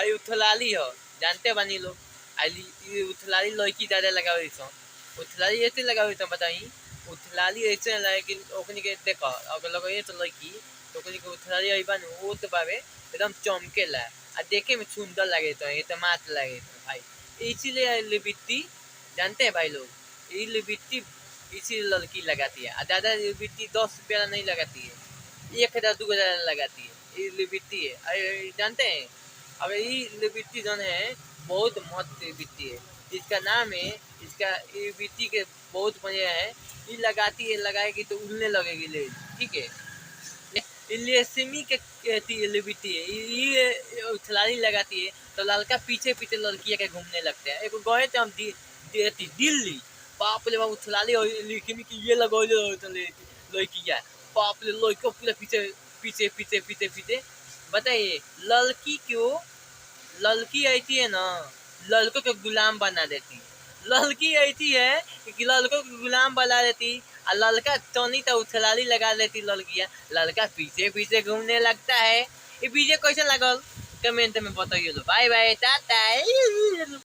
हई उथलाली हो, जानते बानी लोग। आई उथलाली लड़की ज्यादा लगावे सन। उथलाली ऐसे लगावे सन बताई। उथलाली ऐसे लगे कि ओकनी के देखो अगर लगे तो लड़की तो ओकनी के उथलाली आई बानू वो तो बावे एकदम चमकेला आ देखे में सुंदर लगे तो ये तो मात लगे तो भाई। इसीलिए लिपस्टिक जानते हैं भाई लोग, ये लिपस्टिक इसी लड़की लगाती है। ज्यादा लिपस्टिक 10 रुपया नहीं लगाती है, 1,000 2,000 लगाती है। ये लिपस्टिक है, अरे जानते हैं। अगर ये लिपस्टिक जो है बहुत मस्त लिपस्टिक है, इसका नाम है, इसका ये लिपस्टिक के बहुत बढ़िया है। ये लगाती है, लगाएगी तो उड़ने लगेगी ले, ठीक है। इसलिए सिमी के लिपस्टिक है, ये उछलाली लगाती है तो लड़का पीछे पीछे लड़कियां के घूमने लगते हैं। एक गए थे हम दिल्ली, बाप रे बाप उछलाली लिखी कि ये लगौले लड़किया, बाप रे लड़को पूरा पीछे पीछे पीछे पीछे पीछे। बताइए लड़की क्यों, लड़की ऐसी है ना लड़कों को गुलाम बना देती है। लड़की ऐसी है कि लड़कों को गुलाम बना देती और लड़का टोनी तो उछलाली लगा देती लड़कियां, लड़का पीछे पीछे घूमने लगता है। ये पीछे कैसे लगल कमेंट में बताइए। Bye bye Tata.